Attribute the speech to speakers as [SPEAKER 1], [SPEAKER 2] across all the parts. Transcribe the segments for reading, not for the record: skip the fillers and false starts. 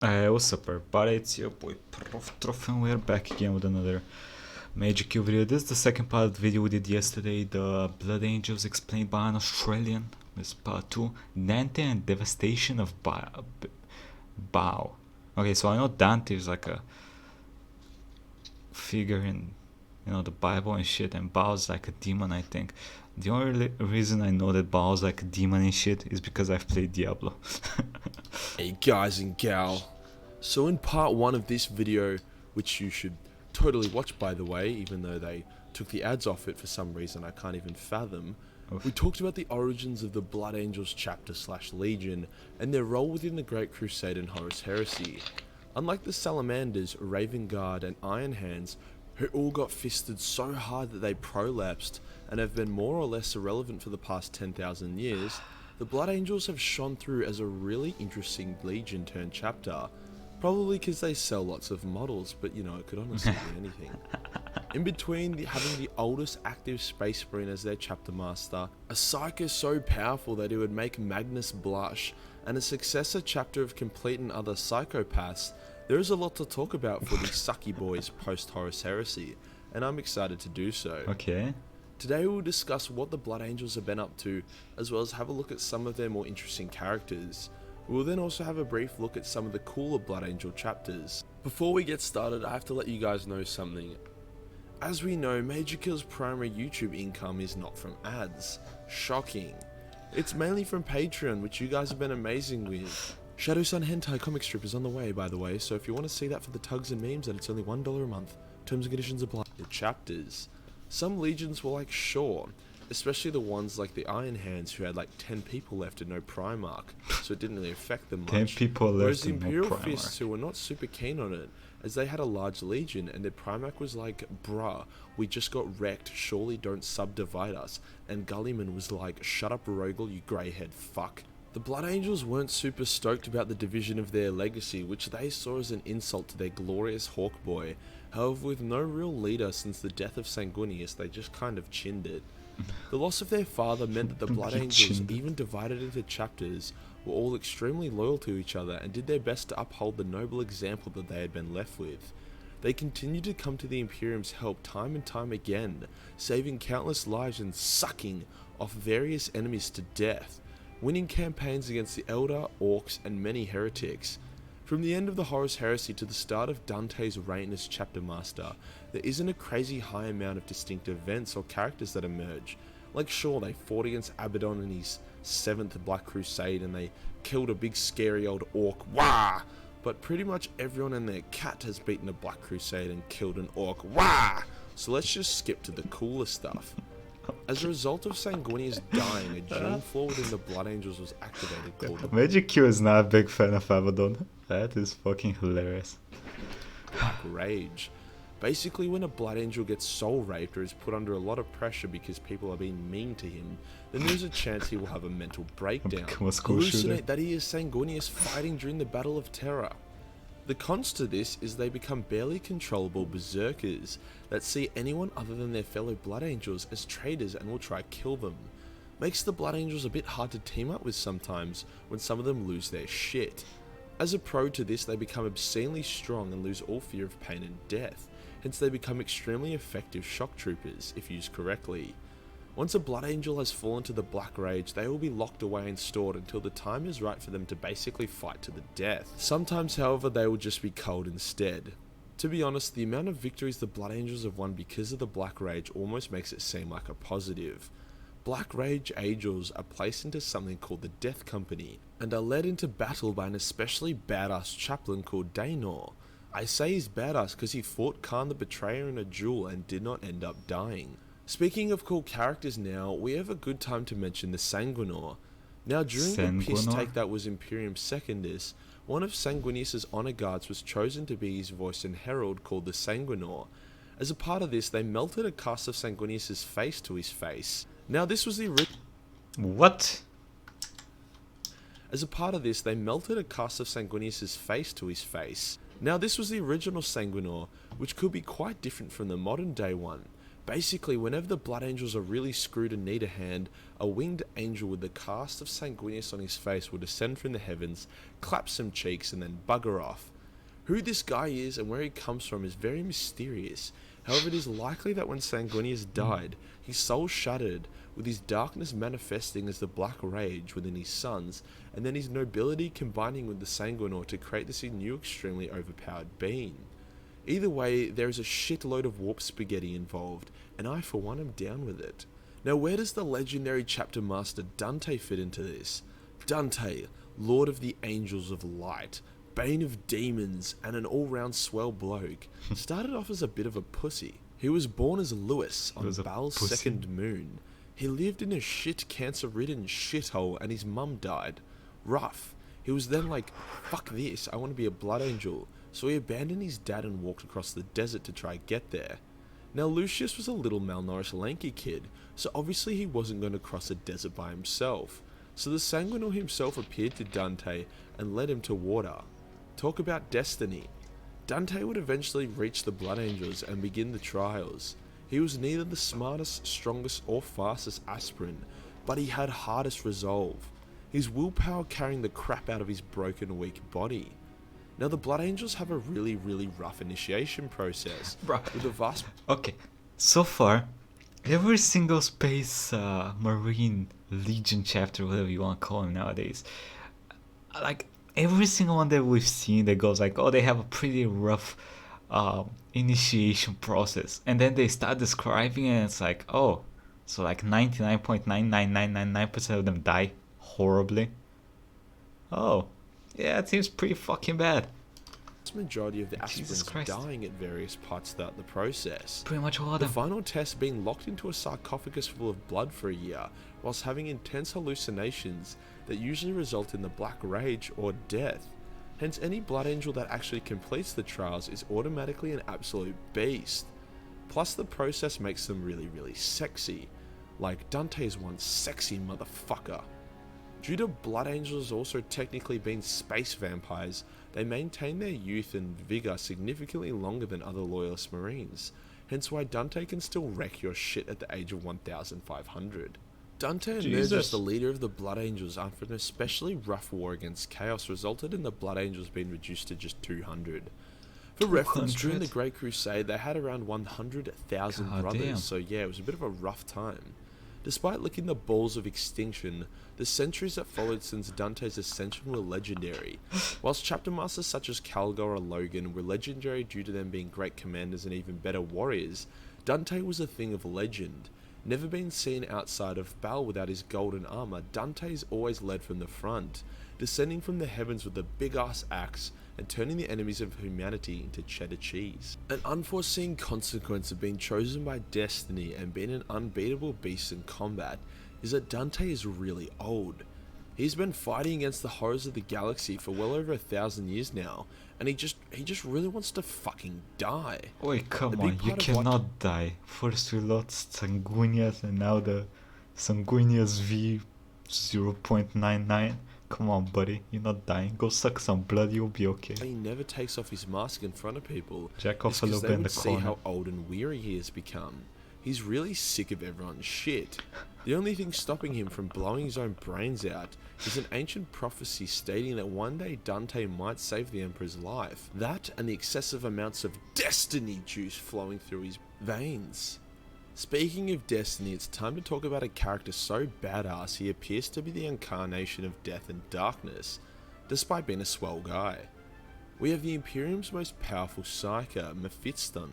[SPEAKER 1] What's up everybody, it's your boy Proftrof and we're back again with another Majorkill video. This is the second part of the video we did yesterday, the Blood Angels explained by an Australian. This is part 2, Dante and Devastation of Baal. Okay, so I know Dante is like a figure in, the Bible and shit, and Baal is like a demon, I think. The only reason I know that Baal is like a demon and shit is because I've played Diablo.
[SPEAKER 2] Hey guys and gal, so in part 1 of this video, which you should totally watch by the way, even though they took the ads off it for some reason I can't even fathom, we talked about the origins of the Blood Angels chapter / Legion and their role within the Great Crusade and Horus Heresy. Unlike the Salamanders, Raven Guard and Iron Hands, who all got fisted so hard that they prolapsed and have been more or less irrelevant for the past 10,000 years, the Blood Angels have shone through as a really interesting Legion turned chapter. Probably because they sell lots of models, but you know, it could honestly be anything. In between having the oldest active Space Marine as their chapter master, a psycho so powerful that it would make Magnus blush, and a successor chapter of complete and other psychopaths, there is a lot to talk about for these sucky boys post Horus Heresy, and I'm excited to do so.
[SPEAKER 1] Okay.
[SPEAKER 2] Today we will discuss what the Blood Angels have been up to, as well as have a look at some of their more interesting characters. We will then also have a brief look at some of the cooler Blood Angel chapters. Before we get started, I have to let you guys know something. As we know, Majorkill's primary YouTube income is not from ads. Shocking. It's mainly from Patreon, which you guys have been amazing with. Shadow Sun Hentai comic strip is on the way, by the way, so if you want to see that for the tugs and memes, then it's only $1 a month. Terms and conditions apply. The chapters. Some legions were like, sure, especially the ones like the Iron Hands who had like 10 people left and no Primarch, so it didn't really affect them much.
[SPEAKER 1] 10 people left.
[SPEAKER 2] Whereas the
[SPEAKER 1] and
[SPEAKER 2] Imperial
[SPEAKER 1] no Primarch.
[SPEAKER 2] Fists who were not super keen on it, as they had a large legion and their Primarch was like, bruh, we just got wrecked, surely don't subdivide us, and Gulliman was like, shut up Rogel, you greyhead fuck. The Blood Angels weren't super stoked about the division of their legacy, which they saw as an insult to their glorious Hawkboy. However, with no real leader since the death of Sanguinius, they just kind of chinned it. The loss of their father meant that the Blood Angels, even divided into chapters, were all extremely loyal to each other and did their best to uphold the noble example that they had been left with. They continued to come to the Imperium's help time and time again, saving countless lives and sucking off various enemies to death, winning campaigns against the Elder, Orcs, and many heretics. From the end of the Horus Heresy to the start of Dante's reign as Chapter Master, there isn't a crazy high amount of distinct events or characters that emerge. Like sure, they fought against Abaddon in his 7th Black Crusade and they killed a big scary old orc, wah! But pretty much everyone and their cat has beaten a Black Crusade and killed an orc, wah! So let's just skip to the cooler stuff. As a result of Sanguinius dying, a gene flaw within the Blood Angels was activated called the
[SPEAKER 1] Majorkill is not a big fan of Abaddon. That is fucking hilarious.
[SPEAKER 2] Black Rage. Basically, when a Blood Angel gets soul raped or is put under a lot of pressure because people are being mean to him, then there's a chance he will have a mental breakdown.
[SPEAKER 1] Become a school shooter.
[SPEAKER 2] Hallucinate that he is Sanguinius fighting during the Battle of Terror. The cons to this is they become barely controllable berserkers that see anyone other than their fellow Blood Angels as traitors and will try to kill them. Makes the Blood Angels a bit hard to team up with sometimes when some of them lose their shit. As a pro to this, they become obscenely strong and lose all fear of pain and death, hence they become extremely effective shock troopers if used correctly. Once a Blood Angel has fallen to the Black Rage, they will be locked away and stored until the time is right for them to basically fight to the death. Sometimes, however, they will just be culled instead. To be honest, the amount of victories the Blood Angels have won because of the Black Rage almost makes it seem like a positive. Black Rage Angels are placed into something called the Death Company, and are led into battle by an especially badass chaplain called Daenor. I say he's badass because he fought Khan the Betrayer in a duel and did not end up dying. Speaking of cool characters now, we have a good time to mention the Sanguinor. Now during the piss take that was Imperium Secundus, one of Sanguinius' honor guards was chosen to be his voice and herald called the Sanguinor. As a part of this, they melted a cast of Sanguinius' face to his face. Now this was the
[SPEAKER 1] What?
[SPEAKER 2] As a part of this, they melted a cast of Sanguinius' face to his face. Now this was the original Sanguinor, which could be quite different from the modern day one. Basically, whenever the Blood Angels are really screwed and need a hand, a winged angel with the cast of Sanguinius on his face will descend from the heavens, clap some cheeks, and then bugger off. Who this guy is and where he comes from is very mysterious. However, it is likely that when Sanguinius died, his soul shuddered, with his darkness manifesting as the Black Rage within his sons, and then his nobility combining with the Sanguinor to create this new extremely overpowered being. Either way, there is a shitload of warp spaghetti involved, and I for one am down with it. Now where does the legendary chapter master Dante fit into this? Dante, Lord of the Angels of Light, Bane of Demons, and an all-round swell bloke, started off as a bit of a pussy. He was born as Lewis on Baal's second moon. He lived in a shit cancer-ridden shithole and his mum died. Rough. He was then like, fuck this, I want to be a blood angel. So he abandoned his dad and walked across the desert to try get there. Now Lucius was a little malnourished lanky kid, so obviously he wasn't going to cross a desert by himself. So the Sanguinor himself appeared to Dante and led him to water. Talk about destiny. Dante would eventually reach the Blood Angels and begin the trials. He was neither the smartest, strongest, or fastest aspirant, but he had hardest resolve. His willpower carrying the crap out of his broken, weak body. Now the Blood Angels have a really, really rough initiation process. With a vast...
[SPEAKER 1] Okay, so far, every single Space Marine Legion chapter, whatever you want to call them nowadays, like every single one that we've seen that goes like, oh, they have a pretty rough initiation process, and then they start describing it and it's like, oh, so like 99.99999% of them die horribly. Oh, yeah, it seems pretty fucking bad.
[SPEAKER 2] The majority of the aspirants dying at various parts throughout the process.
[SPEAKER 1] Pretty much all of
[SPEAKER 2] the
[SPEAKER 1] them.
[SPEAKER 2] final test being locked into a sarcophagus full of blood for a year, whilst having intense hallucinations that usually result in the Black Rage or death. Hence, any Blood Angel that actually completes the trials is automatically an absolute beast. Plus, the process makes them really, really sexy. Like Dante's one sexy motherfucker. Due to Blood Angels also technically being space vampires, they maintain their youth and vigour significantly longer than other Loyalist Marines, hence why Dante can still wreck your shit at the age of 1500. Dante emerged as the leader of the Blood Angels after an especially rough war against Chaos resulted in the Blood Angels being reduced to just 200. For reference, during the Great Crusade they had around 100,000 brothers, damn. So yeah, it was a bit of a rough time. Despite licking the balls of extinction, the centuries that followed since Dante's ascension were legendary. Whilst chapter masters such as Calgar or Logan were legendary due to them being great commanders and even better warriors, Dante was a thing of legend. Never been seen outside of Baal without his golden armour, Dante's always led from the front, descending from the heavens with a big ass axe and turning the enemies of humanity into cheddar cheese. An unforeseen consequence of being chosen by destiny and being an unbeatable beast in combat is that Dante is really old. He's been fighting against the horrors of the galaxy for well over 1,000 years now, and he just really wants to fucking die.
[SPEAKER 1] Wait, come on, you cannot die. First we lost Sanguinius and now the Sanguinius V 0.99. Come on, buddy, you're not dying. Go suck some blood, you'll be okay.
[SPEAKER 2] He never takes off his mask in front of people.
[SPEAKER 1] Jack off a little bit in the corner.
[SPEAKER 2] See how old and weary he has become. He's really sick of everyone's shit. The only thing stopping him from blowing his own brains out is an ancient prophecy stating that one day Dante might save the Emperor's life. That and the excessive amounts of destiny juice flowing through his veins. Speaking of destiny, it's time to talk about a character so badass he appears to be the incarnation of death and darkness, despite being a swell guy. We have the Imperium's most powerful psyker, Mephitstun.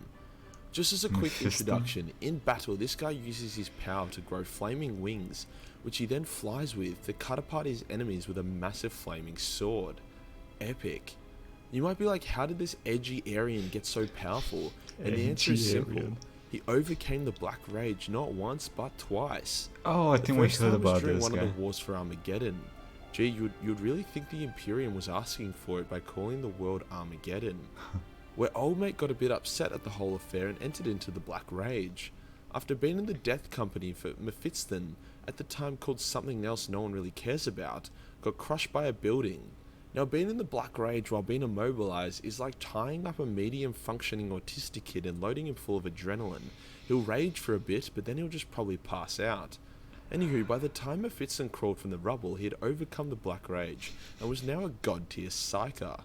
[SPEAKER 2] Just as a quick introduction, in battle this guy uses his power to grow flaming wings, which he then flies with to cut apart his enemies with a massive flaming sword. Epic. You might be like, how did this edgy Aryan get so powerful? And the answer is simple. He overcame the Black Rage not once but twice.
[SPEAKER 1] Oh, I think we heard about
[SPEAKER 2] during
[SPEAKER 1] this
[SPEAKER 2] one
[SPEAKER 1] guy.
[SPEAKER 2] of the wars for Armageddon. Gee, you'd really think the Imperium was asking for it by calling the world Armageddon. Where old mate got a bit upset at the whole affair and entered into the Black Rage. After being in the death company for Mephitstun, at the time called something else no one really cares about, got crushed by a building. Now, being in the Black Rage while being immobilized is like tying up a medium functioning autistic kid and loading him full of adrenaline. He'll rage for a bit, but then he'll just probably pass out. Anywho, by the time Mephitstun crawled from the rubble, he had overcome the Black Rage and was now a god tier psyker.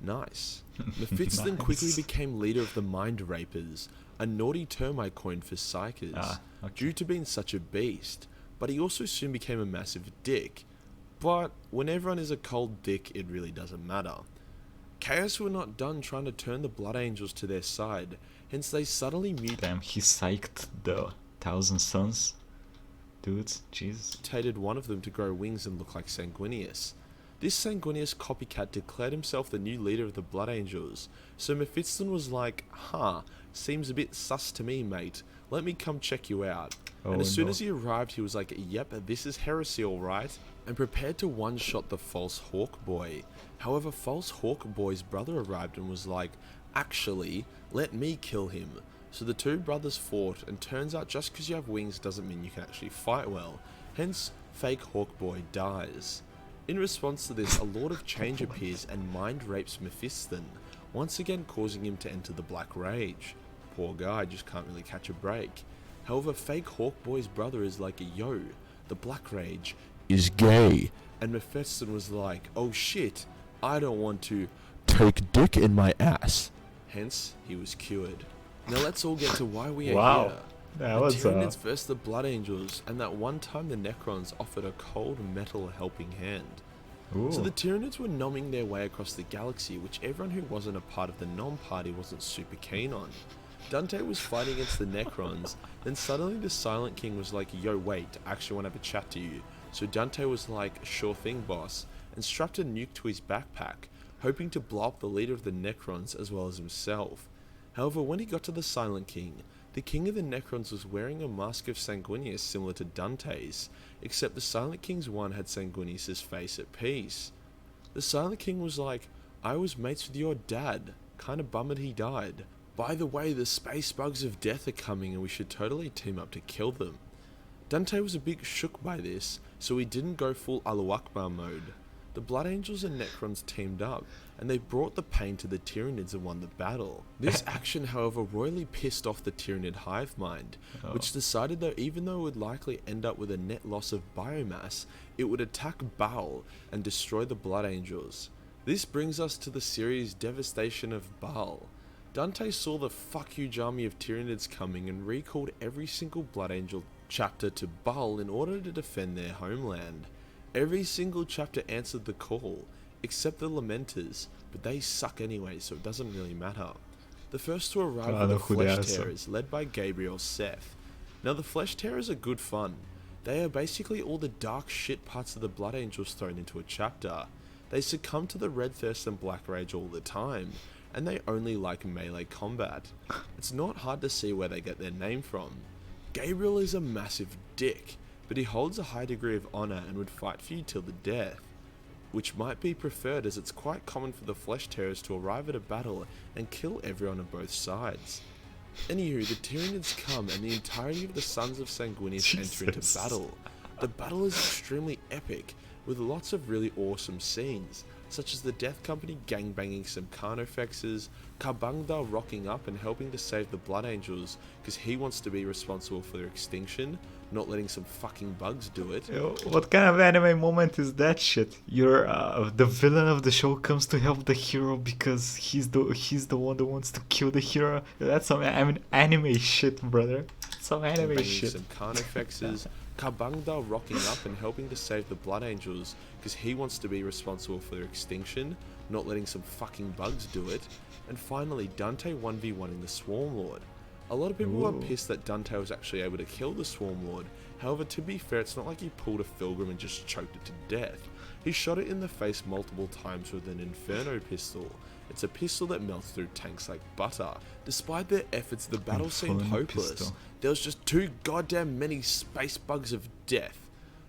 [SPEAKER 2] Nice. Mephitstun quickly became leader of the Mind Rapers, a naughty term I coined for psychers, due to being such a beast, but he also soon became a massive dick. But when everyone is a cold dick, it really doesn't matter. Chaos were not done trying to turn the Blood Angels to their side, hence they suddenly
[SPEAKER 1] Damn, he psyched the Thousand Suns. Dudes, Jesus.
[SPEAKER 2] mutated one of them to grow wings and look like Sanguinius. This Sanguinius copycat declared himself the new leader of the Blood Angels, so Mephitstun was like, seems a bit sus to me, mate. Let me come check you out. And as soon as he arrived, he was like, yep, this is heresy alright, and prepared to one-shot the False Hawk Boy. However, False Hawk Boy's brother arrived and was like, actually, let me kill him. So the two brothers fought, and turns out just because you have wings doesn't mean you can actually fight well. Hence, fake Hawk Boy dies. In response to this, a Lord of Change appears and mind rapes Mephitstun, once again causing him to enter the Black Rage. Poor guy, just can't really catch a break. However, fake Hawk Boy's brother is like, yo, the Black Rage is gay. And Mephitstun was like, oh shit, I don't want to take dick in my ass. Hence, he was cured. Now let's all get to why we are here.
[SPEAKER 1] That
[SPEAKER 2] The
[SPEAKER 1] was
[SPEAKER 2] Tyranids versus the Blood Angels, and that one time the Necrons offered a cold metal helping hand. So the Tyranids were nomming their way across the galaxy, which everyone who wasn't a part of the Nom party wasn't super keen on. Dante was fighting against the Necrons, then suddenly the Silent King was like, yo wait, I actually want to have a chat to you. So Dante was like, sure thing boss, and strapped a nuke to his backpack, hoping to blow up the leader of the Necrons as well as himself. However, when he got to the Silent King, the King of the Necrons was wearing a mask of Sanguinius similar to Dante's, except the Silent King's one had Sanguinius' face at peace. The Silent King was like, I was mates with your dad, kinda bummed he died. By the way, the space bugs of death are coming and we should totally team up to kill them. Dante was a bit shook by this, so he didn't go full Allahu Akbar mode. The Blood Angels and Necrons teamed up, and they brought the pain to the Tyranids and won the battle. This action, however, royally pissed off the Tyranid hive mind, which decided that even though it would likely end up with a net loss of biomass, it would attack Baal and destroy the Blood Angels. This brings us to the series Devastation of Baal. Dante saw the fuck huge army of Tyranids coming and recalled every single Blood Angel chapter to Baal in order to defend their homeland. Every single chapter answered the call, except the Lamenters, but they suck anyway, so it doesn't really matter. The first to arrive were the Flesh Tearers, led by Gabriel Seth. Now the Flesh Tearers are good fun. They are basically all the dark shit parts of the Blood Angels thrown into a chapter. They succumb to the Red Thirst and Black Rage all the time, and they only like melee combat. It's not hard to see where they get their name from. Gabriel is a massive dick, but he holds a high degree of honour and would fight for you till the death, which might be preferred as it's quite common for the Flesh Tearers to arrive at a battle and kill everyone on both sides. Anywho, the Tyranids come and the entirety of the Sons of Sanguinius enter into battle. The battle is extremely epic, with lots of really awesome scenes, such as the Death Company gangbanging some Carnifexes, Kabangda rocking up and helping to save the Blood Angels because he wants to be responsible for their extinction, not letting some fucking bugs do it.
[SPEAKER 1] Yo, what kind of anime moment is that shit? You're the villain of the show comes to help the hero because he's the one that wants to kill the hero. That's some anime shit, brother. Some anime shit.
[SPEAKER 2] Some Carnifexes, Kabangda rocking up and helping to save the Blood Angels because he wants to be responsible for their extinction, not letting some fucking bugs do it. And finally, Dante 1v1ing the Swarm Lord. A lot of people were pissed that Dante was actually able to kill the Swarm Lord. However, to be fair, it's not like he pulled a Pilgrim and just choked it to death. He shot it in the face multiple times with an Inferno pistol. It's a pistol that melts through tanks like butter. Despite their efforts, the battle seemed hopeless. There was just too goddamn many space bugs of death.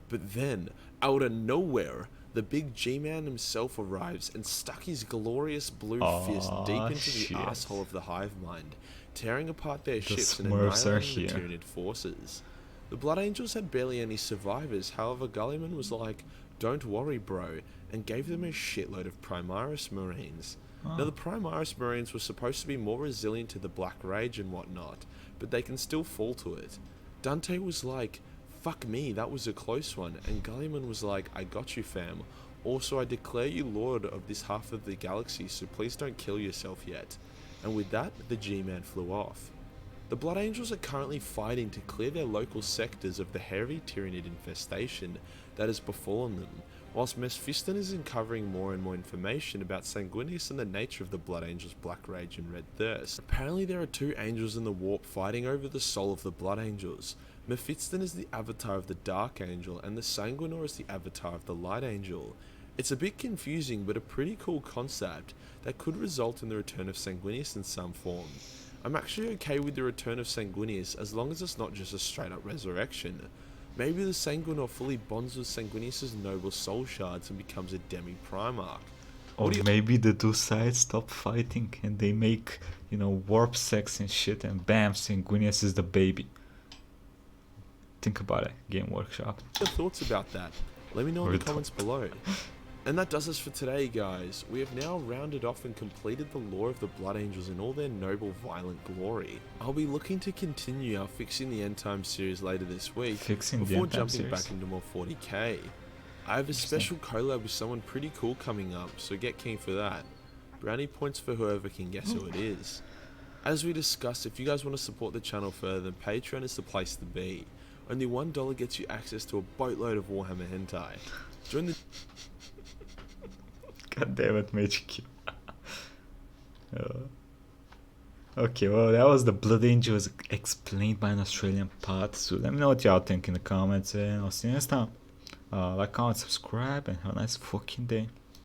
[SPEAKER 2] But then, out of nowhere, the big G-Man himself arrives and stuck his glorious blue fist deep into the asshole of the hive mind, tearing apart their ships and annihilating the Tyranid forces. The Blood Angels had barely any survivors, however Gulliman was like, "Don't worry bro," and gave them a shitload of Primaris Marines. Now
[SPEAKER 1] Oh.
[SPEAKER 2] the Primaris Marines were supposed to be more resilient to the Black Rage and whatnot, but they can still fall to it. Dante was like, "Fuck me, that was a close one," and Gulliman was like, "I got you fam. Also I declare you lord of this half of the galaxy, so please don't kill yourself yet." And with that, the G-Man flew off. The Blood Angels are currently fighting to clear their local sectors of the heavy Tyranid infestation that has befallen them, whilst Mephitstun is uncovering more and more information about Sanguinius and the nature of the Blood Angels' Black Rage and Red Thirst. Apparently there are two angels in the warp fighting over the soul of the Blood Angels. Mephitstun is the avatar of the Dark Angel, and the Sanguinor is the avatar of the Light Angel. It's a bit confusing, but a pretty cool concept that could result in the return of Sanguinius in some form. I'm actually okay with the return of Sanguinius as long as it's not just a straight up resurrection. Maybe the Sanguinor fully bonds with Sanguinius' noble soul shards and becomes a demi-Primarch.
[SPEAKER 1] Or
[SPEAKER 2] What do you...
[SPEAKER 1] maybe the two sides stop fighting and they make, warp sex and shit, and bam, Sanguinius is the baby. Think about it, Game Workshop.
[SPEAKER 2] Your thoughts about that? Let me know in
[SPEAKER 1] Or
[SPEAKER 2] the comments below. And that does us for today, guys. We have now rounded off and completed the lore of the Blood Angels in all their noble, violent glory. I'll be looking to continue our Fixing the End Time series later this week,
[SPEAKER 1] Fixing the
[SPEAKER 2] before
[SPEAKER 1] End Time
[SPEAKER 2] jumping
[SPEAKER 1] series.
[SPEAKER 2] back into more 40k. I have a special collab with someone pretty cool coming up, so get keen for that. Brownie points for whoever can guess who it is. As we discussed, if you guys want to support the channel further, then Patreon is the place to be. Only $1 gets you access to a boatload of Warhammer hentai. Join the...
[SPEAKER 1] God damn it, Majorkill. Okay, well, that was the Blood Angels explained by an Australian pod. So let me know what y'all think in the comments, and I'll see you next time. Like, comment, subscribe, and have a nice fucking day.